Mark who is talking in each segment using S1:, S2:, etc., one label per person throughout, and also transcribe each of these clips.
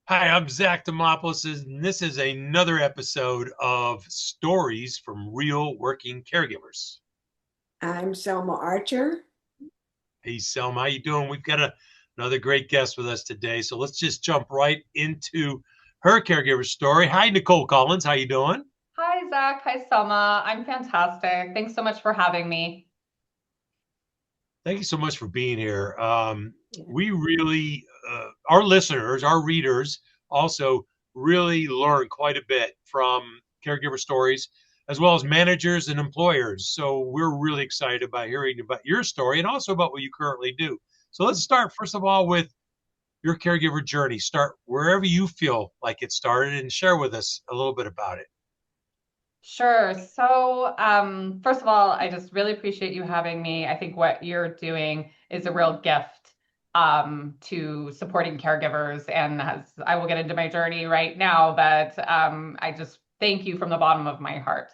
S1: Hi, I'm Zach Demopoulos, and this is another episode of Stories from Real Working Caregivers.
S2: I'm Selma Archer.
S1: Hey, Selma, how you doing? We've got another great guest with us today, so let's just jump right into her caregiver story. Hi, Nicole Collins. How you doing?
S3: Hi, Zach. Hi, Selma. I'm fantastic. Thanks so much for having me.
S1: Thank you so much for being here. We really, our listeners, our readers, also really learn quite a bit from caregiver stories, as well as managers and employers. So we're really excited about hearing about your story and also about what you currently do. So let's start first of all with your caregiver journey. Start wherever you feel like it started and share with us a little bit about it.
S3: Sure. So, first of all, I just really appreciate you having me. I think what you're doing is a real gift to supporting caregivers. And as I will get into my journey right now, but I just thank you from the bottom of my heart.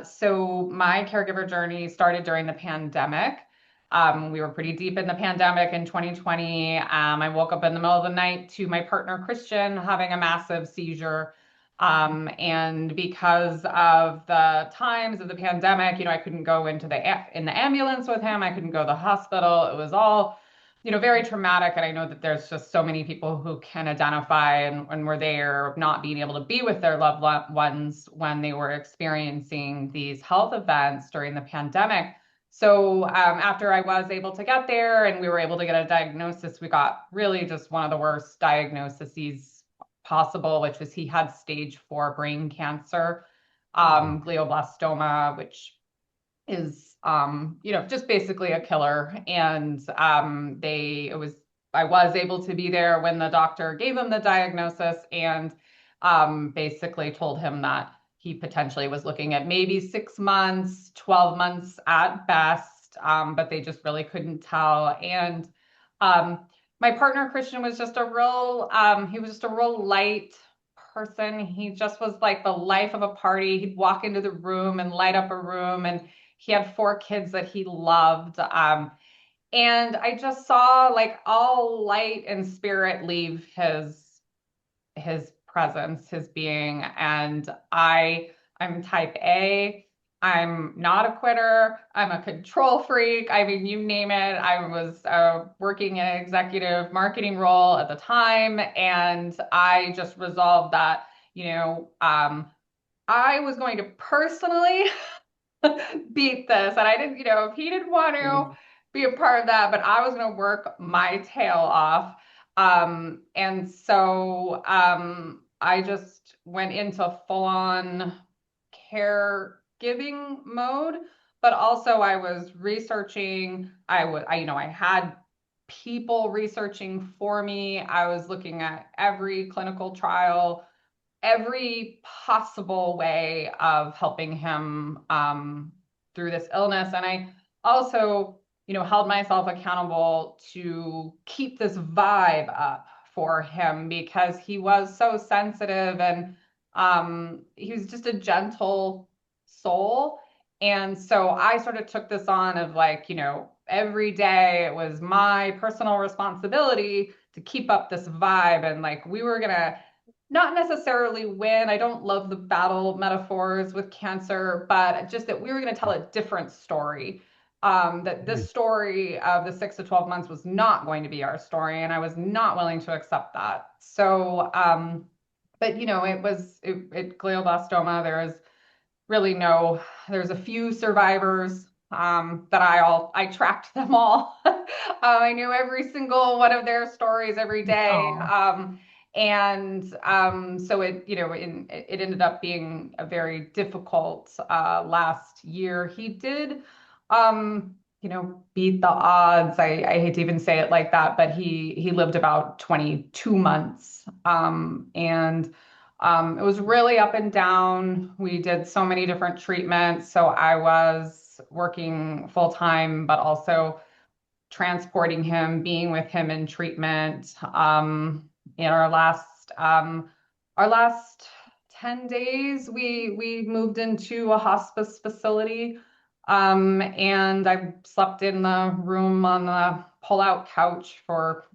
S3: So my caregiver journey started during the pandemic. We were pretty deep in the pandemic in 2020. I woke up in the middle of the night to my partner Christian having a massive seizure. And because of the times of the pandemic, I couldn't go into the ambulance with him. I couldn't go to the hospital. It was all very traumatic. And I know that there's just so many people who can identify and were there not being able to be with their ones when they were experiencing these health events during the pandemic. So after I was able to get there and we were able to get a diagnosis, we got really just one of the worst diagnoses possible, which was he had stage 4 brain cancer,
S1: Oh,
S3: glioblastoma, which is just basically a killer. And I was able to be there when the doctor gave him the diagnosis and basically told him that he potentially was looking at maybe 6 months, 12 months at best, but they just really couldn't tell. And um, my partner Christian was just he was just a real light person. He just was like the life of a party. He'd walk into the room and light up a room, and he had 4 kids that he loved. And I just saw like all light and spirit leave his presence, his being. And I'm type A. I'm not a quitter. I'm a control freak. I mean, you name it. I was working an executive marketing role at the time, and I just resolved that, I was going to personally beat this. And I didn't, if he didn't want to be a part of that, but I was going to work my tail off. And so I just went into full on caregiving mode, but also I was researching. I had people researching for me. I was looking at every clinical trial, every possible way of helping him through this illness. And I also, held myself accountable to keep this vibe up for him because he was so sensitive and he was just a gentle soul. And so I sort of took this on of like, every day it was my personal responsibility to keep up this vibe. And like, we were going to not necessarily win. I don't love the battle metaphors with cancer, but just that we were going to tell a different story. That this story of the 6 to 12 months was not going to be our story, and I was not willing to accept that. But glioblastoma. There's a few survivors that I tracked them all. I knew every single one of their stories every day.
S1: oh.
S3: And so it ended up being a very difficult last year. He did, beat the odds. I hate to even say it like that, but he lived about 22 months. And it was really up and down. We did so many different treatments. So I was working full time, but also transporting him, being with him in treatment. In our last 10 days, we moved into a hospice facility. And I slept in the room on the pull-out couch for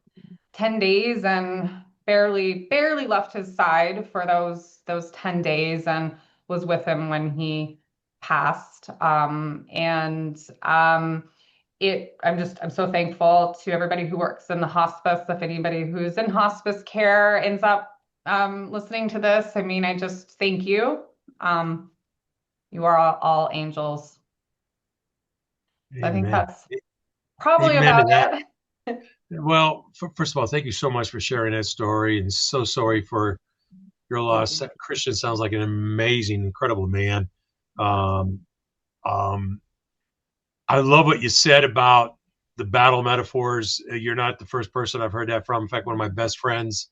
S3: 10 days, and barely left his side for those 10 days and was with him when he passed. I'm so thankful to everybody who works in the hospice. If anybody who's in hospice care ends up listening to this, I mean, I just thank you. You are all angels. So I think
S1: Amen.
S3: that's probably
S1: Amen to
S3: about
S1: that.
S3: it.
S1: Well, first of all, thank you so much for sharing that story, and so sorry for your loss. Christian sounds like an amazing, incredible man. Um, um, I love what you said about the battle metaphors. You're not the first person I've heard that from. In fact, one of my best friends,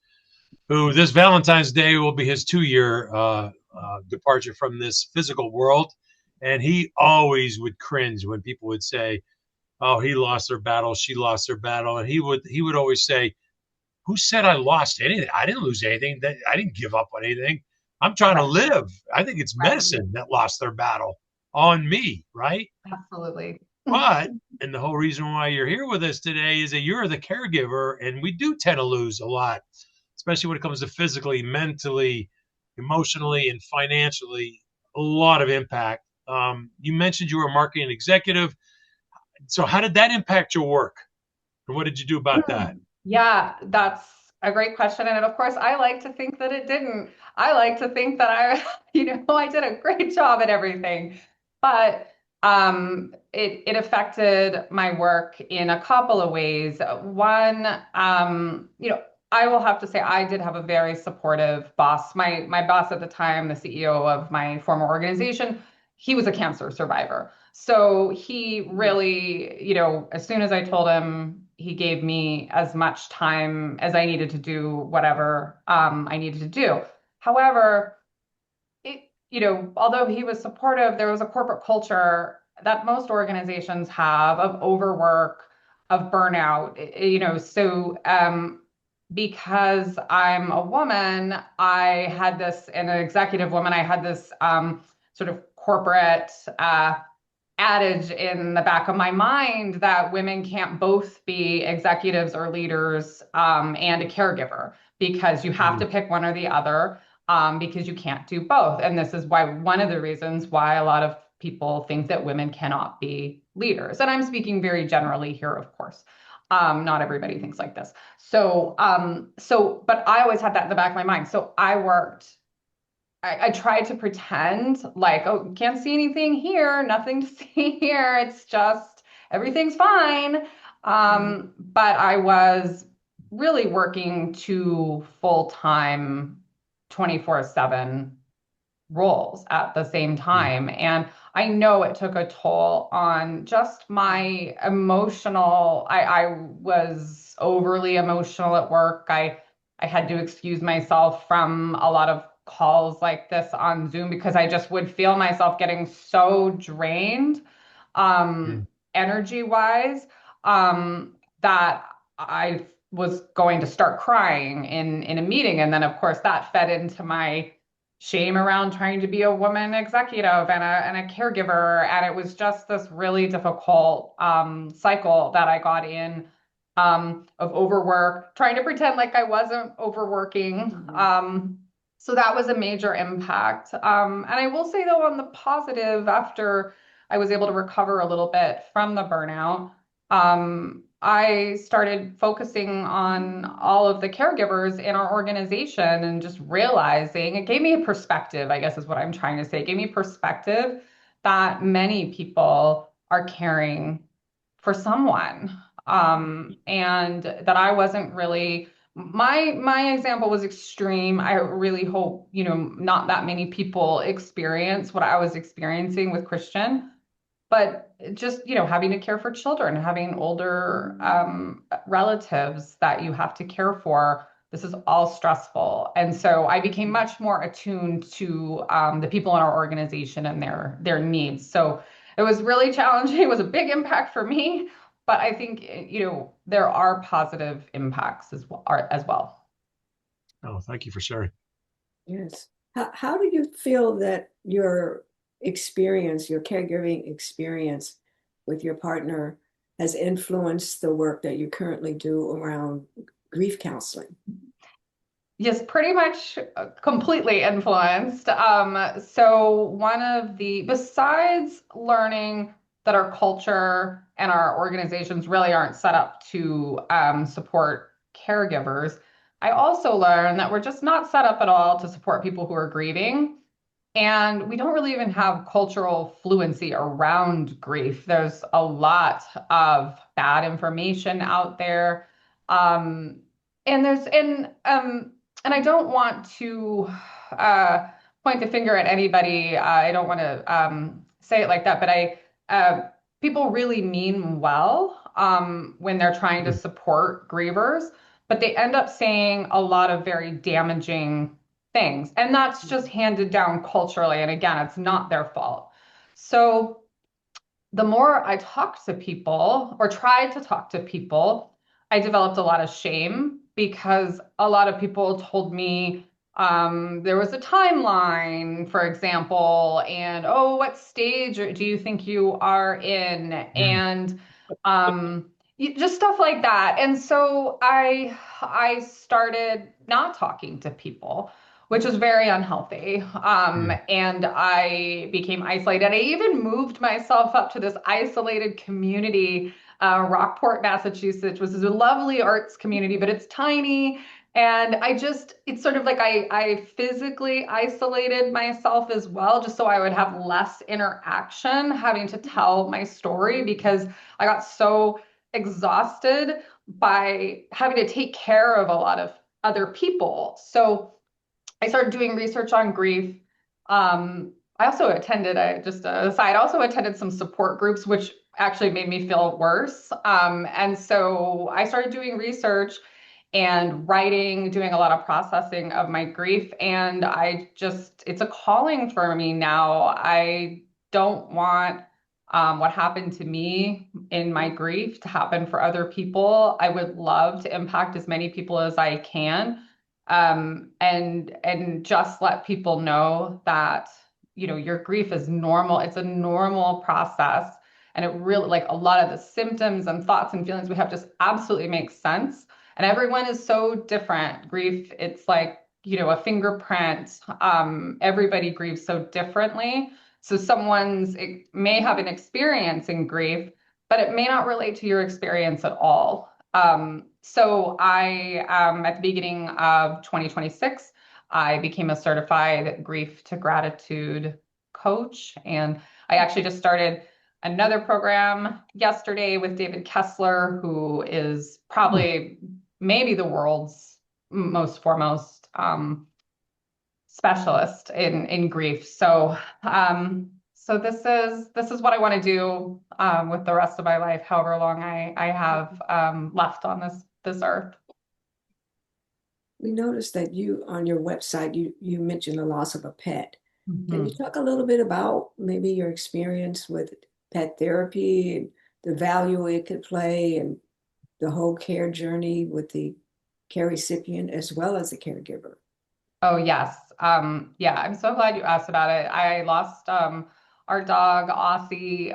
S1: who this Valentine's Day will be his 2 year departure from this physical world, and he always would cringe when people would say, "Oh, he lost their battle, she lost their battle," and he would always say, "Who said I lost anything? I didn't lose anything. I didn't give up on anything. I'm trying to
S3: Right,
S1: live. I think it's
S3: right.
S1: medicine that lost their battle on me, right?"
S3: Absolutely.
S1: But, and the whole reason why you're here with us today is that you're the caregiver, and we do tend to lose a lot, especially when it comes to physically, mentally, emotionally, and financially. A lot of impact. You mentioned you were a marketing executive. So, how did that impact your work? And what did you do about that?
S3: Yeah, that's a great question. And of course, I like to think that it didn't. I like to think that I did a great job at everything. But it affected my work in a couple of ways. One, I will have to say I did have a very supportive boss. My boss at the time, the CEO of my former organization, he was a cancer survivor. So he really, as soon as I told him, he gave me as much time as I needed to do whatever I needed to do. However, although he was supportive, there was a corporate culture that most organizations have of overwork, of burnout. Because I'm a woman, I had this, and an executive woman, I had this sort of corporate adage in the back of my mind that women can't both be executives or leaders and a caregiver because you have to pick one or the other because you can't do both. And this is why one of the reasons why a lot of people think that women cannot be leaders. And I'm speaking very generally here, of course. Not everybody thinks like this. But I always had that in the back of my mind. So I tried to pretend like, oh, can't see anything here, nothing to see here. It's just everything's fine. But I was really working two full-time 24/7 roles at the same time. And I know it took a toll on just my emotional. I was overly emotional at work. I had to excuse myself from a lot of calls like this on Zoom because I just would feel myself getting so drained,
S1: Mm,
S3: energy wise, that I was going to start crying in a meeting. And then, of course, that fed into my shame around trying to be a woman executive and a caregiver. And it was just this really difficult cycle that I got in of overwork, trying to pretend like I wasn't overworking. So that was a major impact. And I will say, though, on the positive, after I was able to recover a little bit from the burnout, I started focusing on all of the caregivers in our organization and just realizing it gave me a perspective, I guess is what I'm trying to say. It gave me perspective that many people are caring for someone. And that I wasn't really my example was extreme. I really hope, not that many people experience what I was experiencing with Christian, but just, having to care for children, having older relatives that you have to care for. This is all stressful. And so I became much more attuned to the people in our organization and their needs. So it was really challenging. It was a big impact for me, but I think, there are positive impacts as well.
S1: oh, thank you for sharing.
S2: Yes. How do you feel that your experience, your caregiving experience with your partner has influenced the work that you currently do around grief counseling?
S3: Yes, pretty much completely influenced. So besides learning that our culture and our organizations really aren't set up to support caregivers, I also learned that we're just not set up at all to support people who are grieving. And we don't really even have cultural fluency around grief. There's a lot of bad information out there. Um, and there's and I don't want to uh, point the finger at anybody. I don't want to say it like that, but people really mean well when they're trying to support grievers, but they end up saying a lot of very damaging things. And that's just handed down culturally. And again, it's not their fault. So the more I talked to people or tried to talk to people, I developed a lot of shame because a lot of people told me there was a timeline, for example, and oh, what stage do you think you are in? And just stuff like that. And so I started not talking to people, which was very unhealthy. And I became isolated. I even moved myself up to this isolated community, Rockport, Massachusetts, which is a lovely arts community, but it's tiny. And it's sort of like I physically isolated myself as well, just so I would have less interaction having to tell my story because I got so exhausted by having to take care of a lot of other people. So I started doing research on grief. I also attended, I also attended some support groups, which actually made me feel worse. And so I started doing research and writing, doing a lot of processing of my grief. And it's a calling for me now. I don't want what happened to me in my grief to happen for other people. I would love to impact as many people as I can, and just let people know that your grief is normal. It's a normal process, and it really, like, a lot of the symptoms and thoughts and feelings we have just absolutely makes sense. And everyone is so different. Grief, it's like a fingerprint. Everybody grieves so differently. So it may have an experience in grief, but it may not relate to your experience at all. So at the beginning of 2026, I became a certified grief to gratitude coach. And I actually just started another program yesterday with David Kessler, who is probably maybe the world's most foremost specialist in grief. So this is what I want to do with the rest of my life, however long I have left on this earth.
S2: We noticed that you on your website you mentioned the loss of a pet. Can you
S3: Mhm.
S2: talk a little bit about maybe your experience with pet therapy and the value it could play and the whole care journey with the care recipient as well as the caregiver?
S3: Oh, yes. Yeah, I'm so glad you asked about it. I lost our dog, Aussie,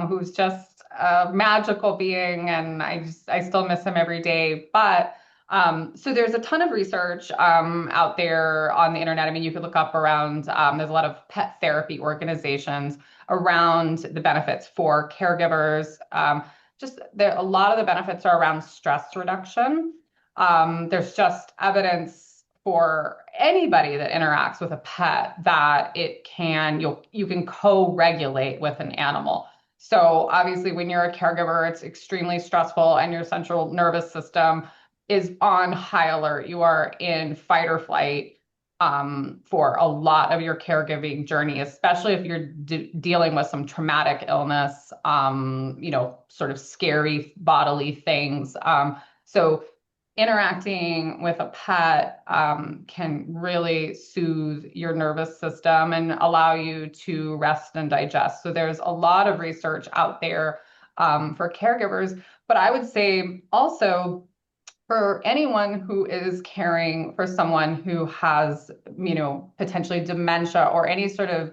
S3: who's just a magical being, and I still miss him every day. But so there's a ton of research out there on the internet. I mean, you could look up around, there's a lot of pet therapy organizations around the benefits for caregivers. A lot of the benefits are around stress reduction. There's just evidence for anybody that interacts with a pet that you can co-regulate with an animal. So obviously when you're a caregiver, it's extremely stressful and your central nervous system is on high alert. You are in fight or flight for a lot of your caregiving journey, especially if you're dealing with some traumatic illness, sort of scary bodily things. So interacting with a pet can really soothe your nervous system and allow you to rest and digest. So there's a lot of research out there for caregivers, but I would say also for anyone who is caring for someone who has, potentially dementia or any sort of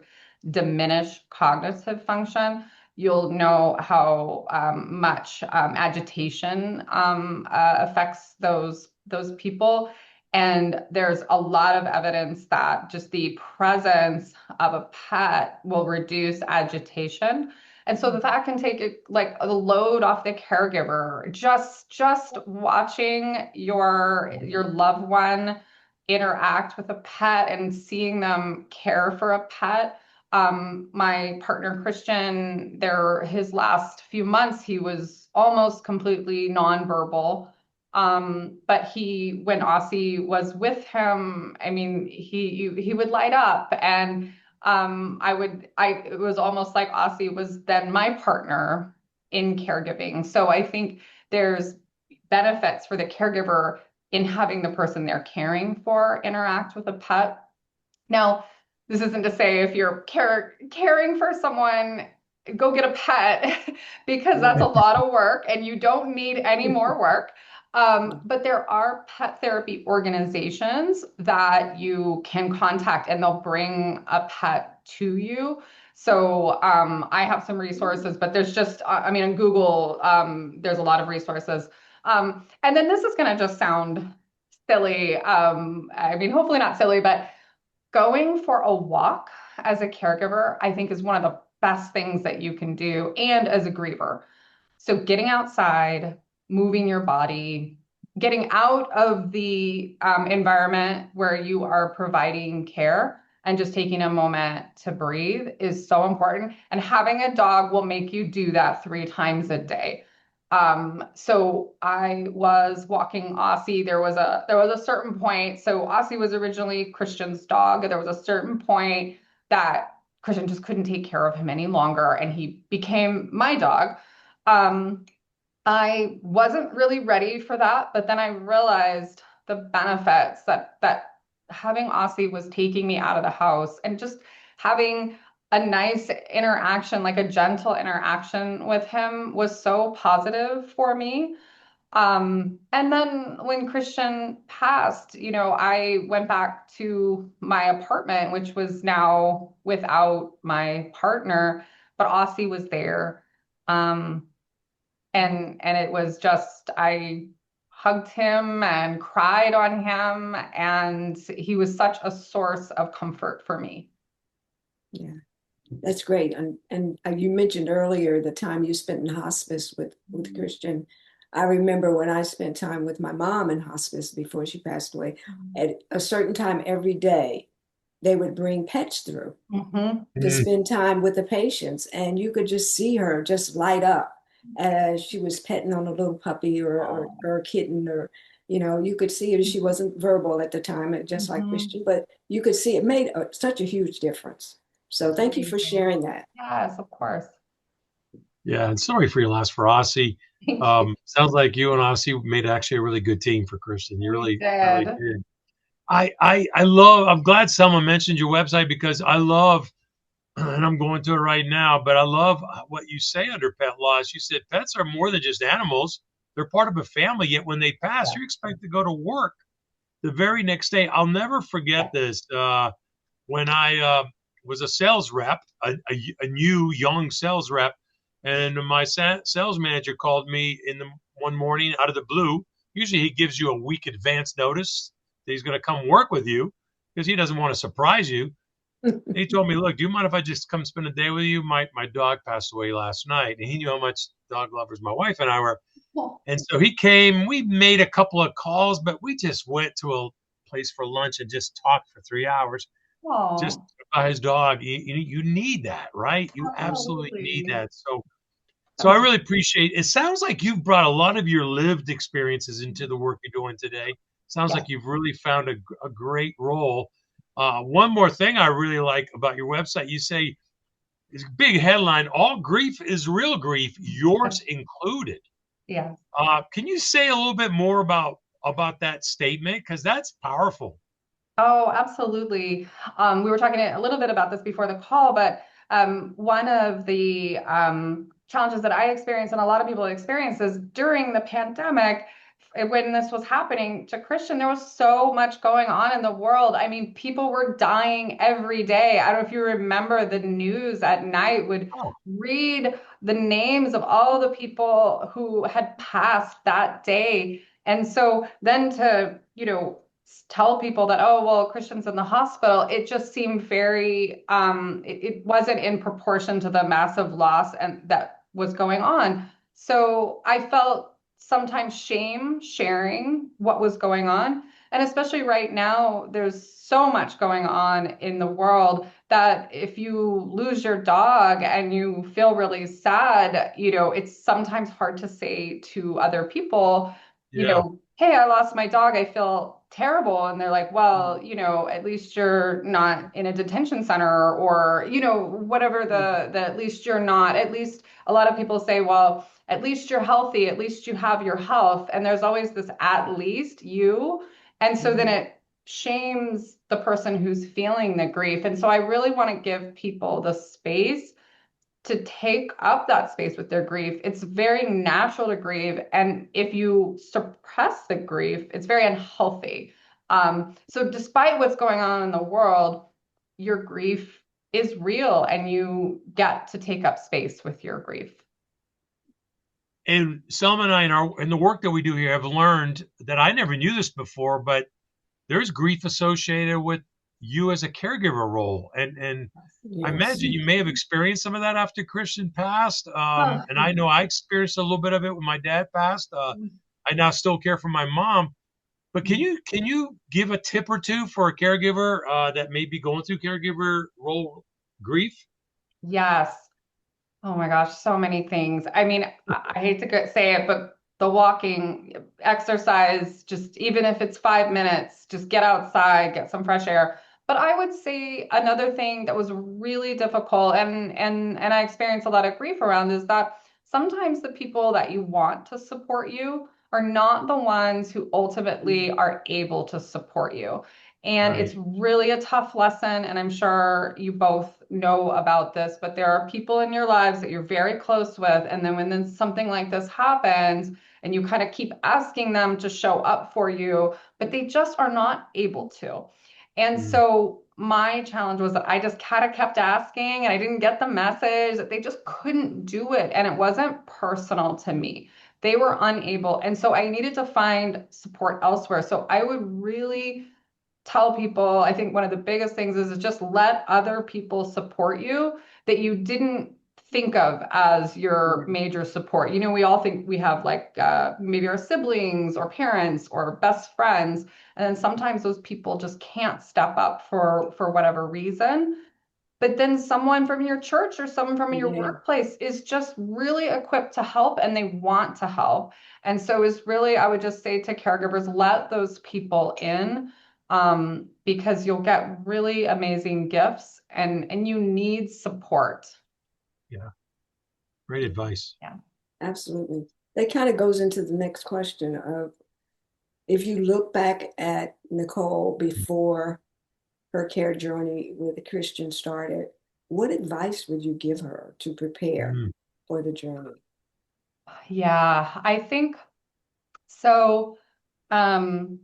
S3: diminished cognitive function, you'll know how much agitation affects those people. And there's a lot of evidence that just the presence of a pet will reduce agitation. And so that can take it like the load off the caregiver. Just watching your loved one interact with a pet and seeing them care for a pet. My partner Christian, his last few months, he was almost completely nonverbal. But when Aussie was with him, I mean, he would light up, and it was almost like Aussie was then my partner in caregiving. So I think there's benefits for the caregiver in having the person they're caring for interact with a pet. Now, this isn't to say if you're caring for someone, go get a pet because that's a lot of work and you don't need any more work. But there are pet therapy organizations that you can contact and they'll bring a pet to you. So I have some resources, but there's just, I mean, on Google, there's a lot of resources. And then this is going to just sound silly. I mean, hopefully not silly, but going for a walk as a caregiver, I think is one of the best things that you can do, and as a griever. So getting outside, moving your body, getting out of the environment where you are providing care and just taking a moment to breathe is so important. And having a dog will make you do that 3 times a day. So I was walking Aussie. There was a certain point. So Aussie was originally Christian's dog. There was a certain point that Christian just couldn't take care of him any longer, and he became my dog. Um, I wasn't really ready for that, but then I realized the benefits that having Aussie was taking me out of the house and just having a nice interaction, like a gentle interaction with him was so positive for me. And then when Christian passed, I went back to my apartment, which was now without my partner, but Aussie was there. Um, and it was just, I hugged him and cried on him, and he was such a source of comfort for me.
S2: Yeah, that's great. And you mentioned earlier the time you spent in hospice with Christian. I remember when I spent time with my mom in hospice before she passed away. At a certain time every day, they would bring pets through
S3: Mm-hmm.
S2: to spend time with the patients, and you could just see her just light up as she was petting on a little puppy or a kitten, or you could see it. She wasn't verbal at the time, just like
S3: Mm-hmm.
S2: Christian, but you could see it made such a huge difference. So thank you for
S3: Amazing.
S2: sharing that.
S3: Yes, of course.
S1: Yeah, and sorry for your loss for Aussie.
S3: Thank you.
S1: Sounds like you and Aussie made actually a really good team for Christian. You
S3: We
S1: really, really
S3: did.
S1: did. I love. I'm glad someone mentioned your website because I love, and I'm going to it right now. But I love what you say under pet loss. You said pets are more than just animals; they're part of a family. Yet when they pass,
S3: Yeah.
S1: you expect to go to work the very next day. I'll never forget this. When I was a sales rep, a new young sales rep, and my sales manager called me in the one morning out of the blue. Usually he gives you a week advance notice that he's going to come work with you because he doesn't want to surprise you. He told me, "Look, do you mind if I just come spend a day with you? My dog passed away last night," and he knew how much dog lovers my wife and I were. And so he came. We made a couple of calls, but we just went to a place for lunch and just talked for 3 hours just
S3: Oh,
S1: about his dog. You need that, right? You absolutely need
S3: absolutely.
S1: that. So I
S3: Absolutely.
S1: really appreciate it. Sounds like you've brought a lot of your lived experiences into the work you're doing today. Sounds
S3: Yes.
S1: like you've really found a great role. One more thing I really like about your website, you say, it's a big headline, all grief is real grief, yours included.
S3: Yes.
S1: Can you say a little bit more about that statement? Because that's powerful.
S3: Oh, absolutely. We were talking a little bit about this before the call, but one of the challenges that I experienced and a lot of people experience is during the pandemic, when this was happening to Christian, there was so much going on in the world. I mean, people were dying every day. I don't know if you remember the news at night would
S1: Oh,
S3: read the names of all the people who had passed that day. And so then to, tell people that, oh, well, Christian's in the hospital, it just seemed very, it wasn't in proportion to the massive loss and that was going on. So I felt sometimes shame sharing what was going on. And especially right now, there's so much going on in the world that if you lose your dog and you feel really sad, it's sometimes hard to say to other people,
S1: Yeah.
S3: hey, I lost my dog. I feel terrible. And they're like, well, at least you're not in a detention center or, whatever the at least you're not, at least a lot of people say, well, at least you're healthy. At least you have your health. And there's always this, at least you. And so then it shames the person who's feeling the grief. And so I really want to give people the space to take up that space with their grief. It's very natural to grieve. And if you suppress the grief, it's very unhealthy. So, despite what's going on in the world, your grief is real and you get to take up space with your grief.
S1: And Selma and I, in the work that we do here, have learned that I never knew this before, but there's grief associated with you as a caregiver role. And I
S2: Yes.
S1: imagine you may have experienced some of that after Christian passed.
S3: Oh,
S1: And I know I experienced a little bit of it when my dad passed. I now still care for my mom. But can you give a tip or two for a caregiver that may be going through caregiver role grief?
S3: yes. Oh my gosh, so many things. I mean, I hate to say it, but the walking, exercise, just even if it's 5 minutes, just get outside, get some fresh air. But I would say another thing that was really difficult and I experienced a lot of grief around is that sometimes the people that you want to support you are not the ones who ultimately are able to support you. And it's
S1: Right.
S3: really a tough lesson. And I'm sure you both know about this, but there are people in your lives that you're very close with. And then when then something like this happens, and you kind of keep asking them to show up for you, but they just are not able to. And
S1: Mm,
S3: so my challenge was that I just kind of kept asking and I didn't get the message that they just couldn't do it. And it wasn't personal to me. They were unable. And so I needed to find support elsewhere. So I would really tell people, I think one of the biggest things is just let other people support you that you didn't think of as your major support. We all think we have like maybe our siblings or parents or best friends, and then sometimes those people just can't step up for whatever reason. But then someone from your church or someone from your
S2: Yeah.
S3: workplace is just really equipped to help and they want to help. And so is really, I would just say to caregivers, let those people in, because you'll get really amazing gifts and you need support.
S1: yeah. Great advice.
S3: Yeah.
S2: Absolutely. That kind of goes into the next question of if you look back at Nicole before her care journey with the Christian started, what advice would you give her to prepare
S1: Mm,
S2: for the journey?
S3: Yeah, I think so. Um,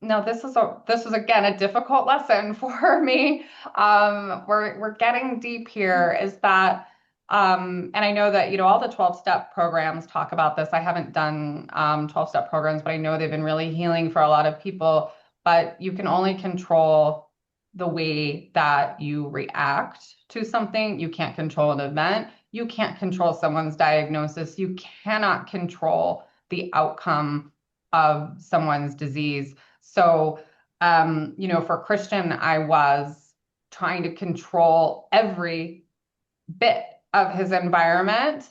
S3: No, this is again a difficult lesson for me. We're getting deep here. Is that and I know that all the 12-step programs talk about this. I haven't done 12-step programs, but I know they've been really healing for a lot of people. But you can only control the way that you react to something. You can't control an event. You can't control someone's diagnosis. You cannot control the outcome of someone's disease. So, for Christian, I was trying to control every bit of his environment,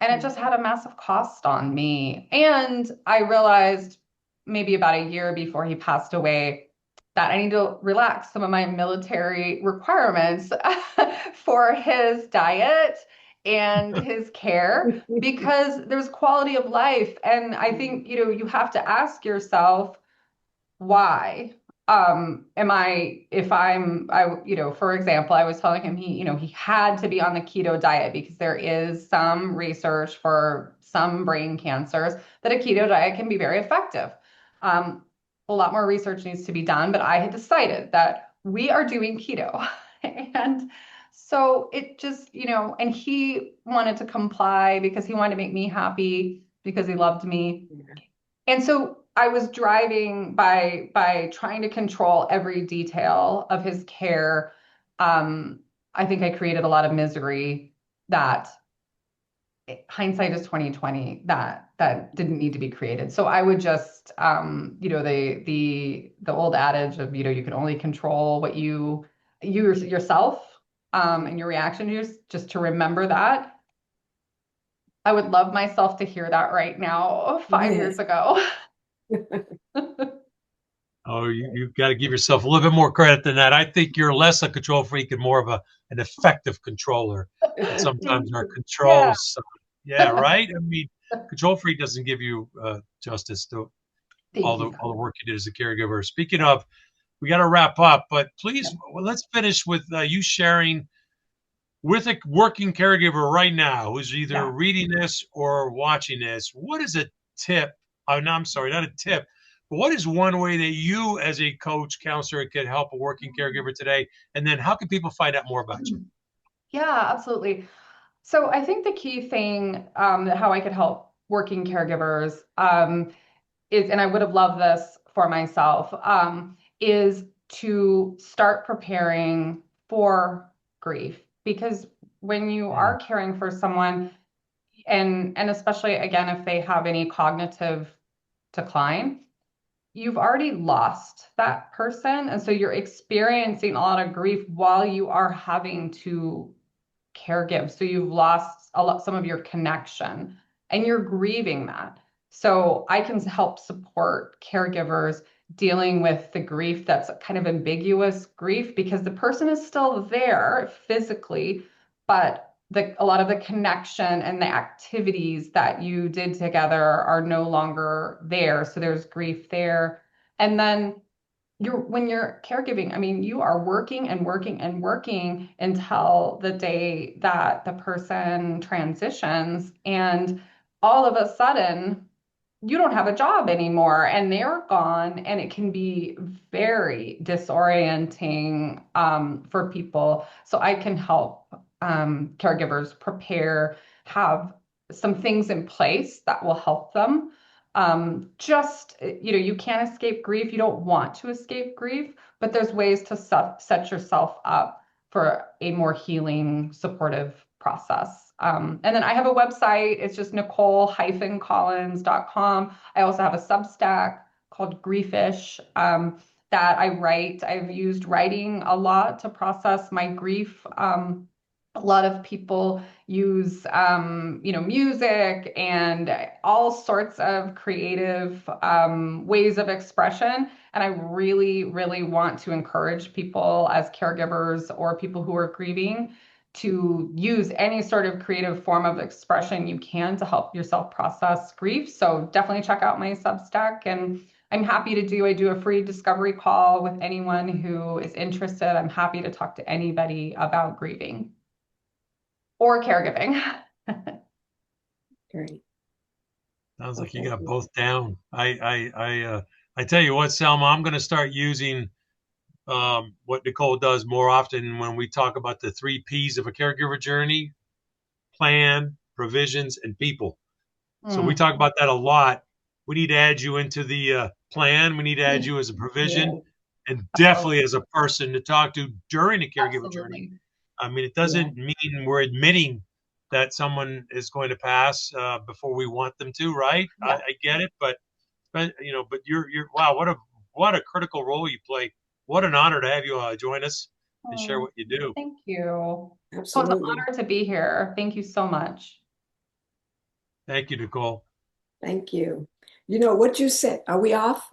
S3: and it just had a massive cost on me. And I realized maybe about a year before he passed away that I need to relax some of my military requirements for his diet and his care because there's quality of life. And I think, you have to ask yourself, why am I if I'm I for example, I was telling him he had to be on the keto diet because there is some research for some brain cancers that a keto diet can be very effective. um a lot more research needs to be done, but I had decided that we are doing keto and so it just and he wanted to comply because he wanted to make me happy because he loved me, and so I was driving by trying to control every detail of his care. Um, I think I created a lot of misery that hindsight is 2020 that didn't need to be created. So I would just the old adage of you can only control what you yourself and your reaction to just to remember that. I would love myself to hear that right now, 5 years ago.
S1: Oh, you've got to give yourself a little bit more credit than that. I think you're less a control freak and more of an effective controller. And sometimes
S3: Thank
S1: our
S3: you. Yeah.
S1: controls, yeah, right. I mean, control freak doesn't give you justice to
S3: Thank you.
S1: all the work you did as a caregiver. Speaking of, we got to wrap up, but
S3: Yeah.
S1: please, well, let's finish with you sharing with a working caregiver right now who's either
S3: Yeah.
S1: reading this or watching this. What is a tip? Oh, no, I'm sorry, not a tip. But what is one way that you, as a coach, counselor, could help a working caregiver today? And then how can people find out more about you?
S3: Yeah, absolutely. So I think the key thing how I could help working caregivers is, and I would have loved this for myself, is to start preparing for grief. Because when you
S1: Mm,
S3: are caring for someone, and especially again, if they have any cognitive decline, you've already lost that person. And so you're experiencing a lot of grief while you are having to caregive. So you've lost some of your connection and you're grieving that. So I can help support caregivers dealing with the grief that's kind of ambiguous grief because the person is still there physically, but a lot of the connection and the activities that you did together are no longer there. So there's grief there. And then when you're caregiving, I mean, you are working and working and working until the day that the person transitions, and all of a sudden, you don't have a job anymore and they're gone, and it can be very disorienting for people. So I can help caregivers prepare, have some things in place that will help them just you can't escape grief. You don't want to escape grief, but there's ways to set yourself up for a more healing, supportive process. And then I have a website. It's just Nicole-Collins.com. I also have a Substack called Griefish that I write. I've used writing a lot to process my grief. A lot of people use music and all sorts of creative ways of expression, and I really really want to encourage people as caregivers or people who are grieving to use any sort of creative form of expression you can to help yourself process grief. So definitely check out my Substack, and I do a free discovery call with anyone who is interested. I'm happy to talk to anybody about grieving or caregiving.
S2: Great.
S1: sounds
S2: Well,
S1: like you
S2: thank
S1: got
S2: you.
S1: both down. I tell you what, Selma, I'm going to start using what Nicole does more often when we talk about the three P's of a caregiver journey: plan, provisions, and people. So we
S3: Mm.
S1: talk about that a lot. We need to add you into the plan. We need to add you as a provision
S2: Yeah,
S1: and
S3: Oh,
S1: definitely as a person to talk to during the caregiver journey.
S3: absolutely.
S1: I mean, it
S2: yeah,
S1: doesn't mean we're admitting that someone is going to pass before we want them to, right?
S3: Yeah.
S1: I get it, but but you're wow, what a critical role you play. What an honor to have you join us and share
S3: Oh,
S1: what you do.
S3: thank you. Oh, it's an
S2: absolutely.
S3: honor to be here. Thank you so much.
S1: Thank you, Nicole.
S2: Thank you. You know what you said. Are we off?